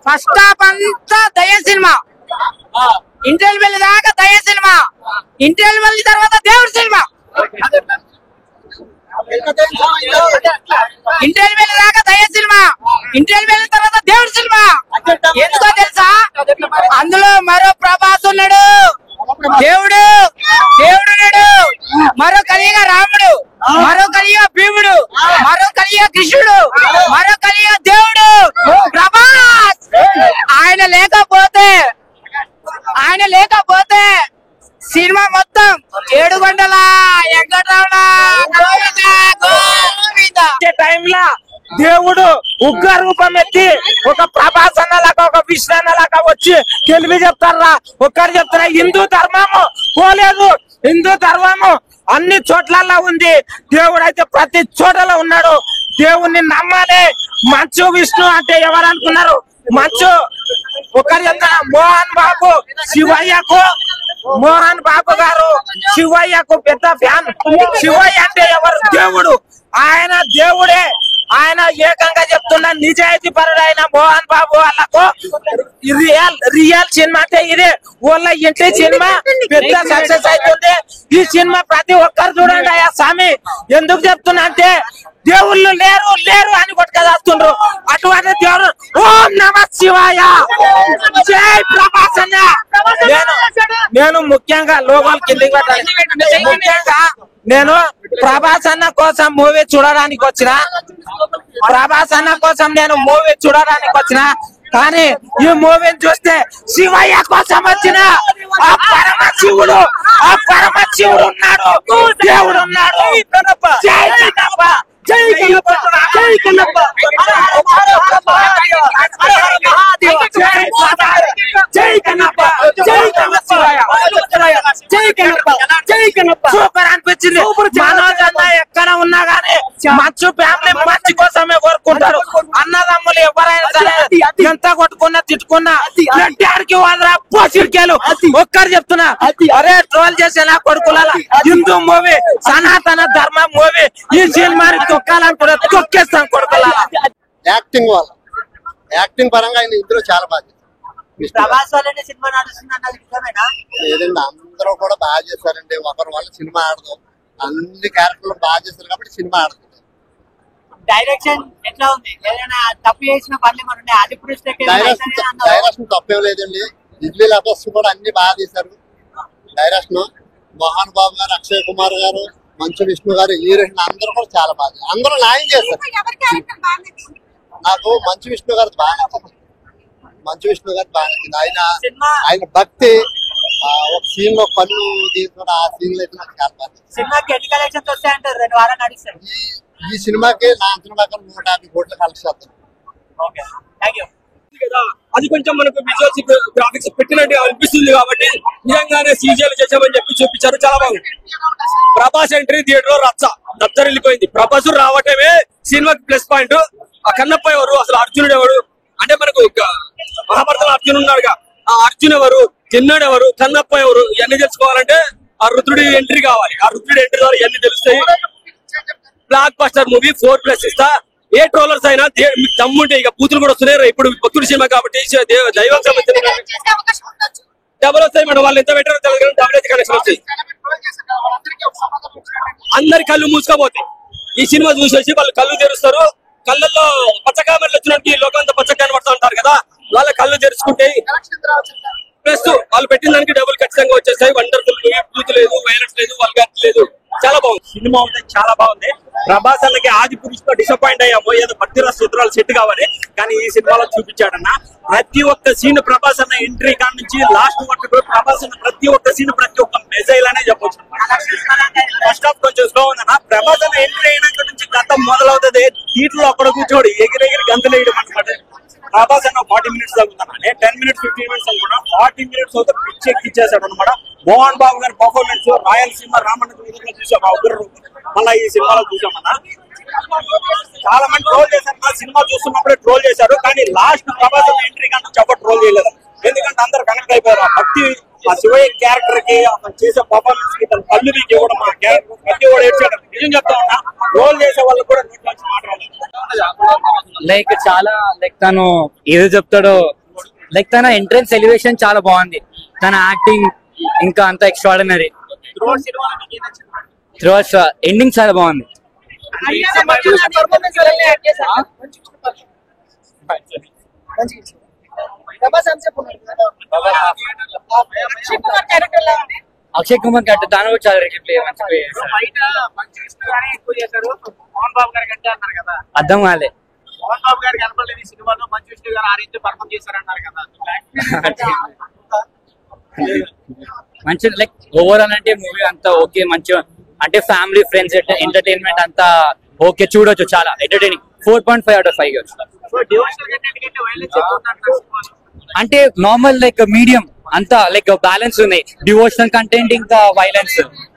First half అంతా దయ cinema, interval వెళ్ళి దాకా దయ సినిమా, ఇంటర్వెల్ వెళ్ళిన తర్వాత దేవుడి సినిమా, ఇంటర్వెల్ వెళ్ళి దాకా దయ సినిమా, ఇంటర్వెల్ వెళ్ళిన తర్వాత దేవుడి సినిమా. ఎందుకో తెలుసా, అందులో మరో ప్రభాస్ ఉన్నాడు, దేవుడు దేవుడు, మరో కలియుగ రాముడు, మరో కలియుగ భీముడు, మరో కలియుగ కృష్ణుడు, మరో కలియుగ దేవుడు ప్రభాస్. ఆయన లేకపోతే సినిమా మొత్తం 7 గంటల టైంలో దేవుడు ఉగ్ర రూపం ఎత్తి ఒక ప్రభాస్ అన్నలాగా ఒక విష్ణు అన్నలాగా వచ్చి తెలివి చెప్తారా. ఒక్కరు చెప్తారా, హిందూ ధర్మము పోలేదు, హిందూ ధర్మము అన్ని చోట్లలో ఉంది, దేవుడు అయితే ప్రతి చోటలో ఉన్నాడు. దేవుణ్ణి నమ్మాలి. మంచు విష్ణు అంటే ఎవరు అనుకున్నారు? మంచు ఒకరు చెప్తారా, మోహన్ బాబు శివయ్యకు, మోహన్ బాబు గారు శివయ్యకు పెద్ద ఫ్యాన్. శివయ్య అంటే ఎవరు? దేవుడు. ఆయన దేవుడే. ఆయన ఏకంగా చెప్తున్నా, నిజాయితీ పరుడు అయిన మోహన్ బాబు వాళ్ళకు రియల్ సినిమా అంటే ఇదే. వాళ్ళ ఇంటి సినిమా పెద్ద సక్సెస్ అవుతుంది. ఈ సినిమా ప్రతి ఒక్కరు చూడండి. అయ్యా స్వామి, ఎందుకు చెప్తున్నా అంటే దేవుళ్ళు లేరు అని కొట్టుకొస్తుండ్రు. అటువంటి దేవుడు ఓం నమ శివాయ, జై ప్రభాస్ అన్న. నేను ముఖ్యంగా లోగోలు కిందికి పెట్టాలి. ముఖ్యంగా నేను ప్రభాస్ అన్న కోసం మూవీ చూడడానికి వచ్చిన, ప్రభాస్ అన్న కోసం నేను మూవీ చూడడానికి వచ్చిన. కానీ ఈ మూవీని చూస్తే శివయ్య కోసం వచ్చిన. ఆ పరమశివుడు ఉన్నాడు, దేవుడు ఉన్నాడు. జై కన్నప్ప, జై కన్నప్ప, జై కన్నప్ప, జై కన్నప్ప, జై కన్నప్ప, జై కన్నప్ప. సూపర్ అనిపించింది. మనోజ్ అన్న ఎక్కడ ఉన్నా గానీ మంచు ఫ్యామిలీ మంచి కోసమే కోరుకుంటారు. అన్నదమ్ములు ఎవరైనా సరే ఎంత కొట్టుకున్నా తిట్టుకున్నా గట్టాడికి వాళ్ళ పోసిడికేలు. ఒక్కరు చెప్తున్నా, అరే ట్రోల్ చేసేలా కొడుకుల హిందూ మూవీ, సనాతన ధర్మ మూవీ, ఈ సినిమాని తొక్కాలనుకుంటే తొక్కేస్తాం కొడుకుల. యాక్టింగ్ పరంగా ఆయన ఇద్దరు చాలా బాగా సినిమా నడుస్తుంది అన్నది నిజమేనా? లేదండి, అందరూ కూడా బాగా చేశారండి. ఒకరి వల్ల సినిమా ఆడదు, అన్ని క్యారెక్టర్లు బాగా చేశారు కాబట్టి సినిమా ఆడుతుంది. డైరెక్షన్ ఎట్లా ఉంది? ఏదైనా తప్పు చేసిన పనులు ఏమన్నా డైరెక్షన్ తప్పేం లేదండి. ఇడ్లీ లబస్ కూడా అన్ని బాగా చేశారు. డైరెక్షన్ మోహన్ బాబు గారు, అక్షయ్ కుమార్ గారు, మంచు విష్ణు గారు, హీరోయిన్ అందరూ కూడా చాలా బాగా, అందరూ న్యాయం చేశారు. నాకు మంచు విష్ణు గారు బాగా నచ్చింది. ఆయన భక్తి, ఒక సీన్ లో పన్ను తీసుకుని ఆ సీన్ లో అయితే నాకు చాలా బాగా. సినిమాకి ఎన్ని కలెక్షన్స్ వస్తాయంటారు? 2 వారాలు నడుస్తారు. ఈ సినిమాకి నా అంచనా ప్రకారం 150 కోట్ల కలెక్షన్ వస్తుంది. అది కొంచెం మనకు విజువల్స్ గ్రాఫిక్స్ పెట్టినట్టు అనిపిస్తుంది కాబట్టి నిజంగానే సీజీలు చేసామని చెప్పి చూపించారు. చాలా బాగుంది. ప్రభాస్ ఎంట్రీ థియేటర్ లో రచ్చరిల్లిపోయింది. ప్రభాస్ రావటమే సినిమాకి ప్లస్ పాయింట్. ఆ కన్నప్ప ఎవరు, అసలు అర్జునుడు ఎవరు అంటే మనకు మహాభారతంలో అర్జునుడు ఉన్నాడుగా, ఆ అర్జున్ ఎవరు, చిన్నాడు ఎవరు, కన్నప్ప ఎవరు, ఇవన్నీ తెలుసుకోవాలంటే ఆ రుద్రుడి ఎంట్రీ కావాలి. ఆ రుద్రుడి ఎంట్రీ ద్వారా ఇవన్నీ తెలుస్తాయి. బ్లాక్ బస్టర్ మూవీ 4+ ఇస్తా. ఏ ట్రోలర్స్ అయినా దమ్ముంటే ఇక బూతులు కూడా వస్తున్నాయి. ఇప్పుడు భక్తుడి సినిమా కాబట్టి దైవం సంబంధించిన డబుల్ వస్తాయి మేడం. వాళ్ళు ఎంత పెట్టారో తెలియదు, డబుల్ అయితే కనెక్షన్ వస్తాయి. అందరి కళ్ళు మూసుకోపోతాయి. ఈ సినిమా చూసేసి వాళ్ళు కళ్ళు తెరుస్తారు. కళ్ళల్లో పచ్చకామెరలు వచ్చినట్టు లోకంతా పచ్చ కనబడుతూ ఉంటారు కదా, వాళ్ళ కళ్ళు తెరుచుకుంటాయి. ప్లస్ వాళ్ళు పెట్టిన దానికి డబుల్ ఖచ్చితంగా వచ్చేస్తాయి. Wonderful movie. బూత్ లేదు, వైలెన్స్ లేదు, వల్గారిటీ లేదు. చాలా బాగుంది సినిమా. ఉంది చాలా బాగుంది. ప్రభాస్ అన్నకి ఆది పురుషుతో డిసప్పాయింట్ అయ్యాము, ఏదో భక్తిరస సూత్రాలు సెట్ కావాలి. కానీ ఈ సినిమాలో చూపించాడన్న ప్రతి ఒక్క సీన్, ప్రభాస్ అన్న ఎంట్రీ కాడ నుంచి లాస్ట్ వరకు ప్రభాస్ అన్న ప్రతి ఒక్క సీన్, ప్రతి ఒక్క మెజైల్ అనే చెప్పొచ్చు. ఫస్ట్ హాఫ్ కొంచెం స్లో ఉందన్న. ప్రభాస్ అన్న ఎంట్రీ అయినాక నుంచి గతం మొదలవుతుంది. సీట్లో అక్కడ కూర్చోడు ఎగిరెగిరి గంతులేయడం అనమాట. ప్రభాస్ అన్న 40 minutes అవుతుందన్న. 10 minutes 15 minutes అనుకున్నా, 40 minutes అవుతా పిచ్చి ఎక్కిచ్చేసాడు అనమాట. మోహన్ బాబు గారి పర్ఫార్మెన్స్, రాయలసీమ రామన్న విధంగా చూసాం. ఆ ఉగ్ర మళ్ళీ ఈ సినిమాలో చూసామన్నా. చాలా మంది ట్రోల్ చేశారు, సినిమా చూస్తున్నప్పుడే ట్రోల్ చేశారు. కానీ లాస్ట్ ప్రభాస్ ఎంట్రీ కన్నా చెప్ప ట్రోల్ చేయలేదు. ఎందుకంటే అందరు కనెక్ట్ అయిపోయారు. భక్తి ఆ శివయ్య క్యారెక్టర్ కి అతను చేసే పర్ఫార్మెన్స్ కి తన కళ్ళు మీకు ఇవ్వడం మా క్యారెక్టర్ ప్రతి కూడా ఏడ్చాడు. నిజం చెప్తా ఉన్నా, రోల్ చేసే వాళ్ళు కూడా మాట్లాడాలి. లైక్ చాలా లైక్ తను ఏదో చెప్తాడో, లైక్ తన ఎంట్రన్స్ ఎలివేషన్ చాలా బాగుంది, తన యాక్టింగ్ ఇంకా అంత ఎక్స్ట్రాడినరీ. త్రోట్ ఎండింగ్ చాలా బాగుంది. అక్షయ్ కుమార్ గట్టు దాని కూడా చాలా మంచి అర్థం కాలే. మోహన్ బాబు గారు కనపడలేదు ఈ సినిమాలో, మంచు విష్ణు గారు ఆ రీతి పర్ఫామ్ చేశారన్నారు కదా. మంచి లైక్ ఓవరాల్ అంటే మూవీ అంతా ఓకే, మంచి అంటే ఫ్యామిలీ ఫ్రెండ్స్ ఎంటర్టైన్మెంట్ అంతా ఓకే, చూడొచ్చు, చాలా ఎంటర్టైనింగ్. 4.5 out of 5 అంటే నార్మల్ లైక్ మీడియం అంతా లైక్ బ్యాలెన్స్ ఉన్నాయి, డివోషనల్ కంటెంట్ ఇంకా వైలెన్స్.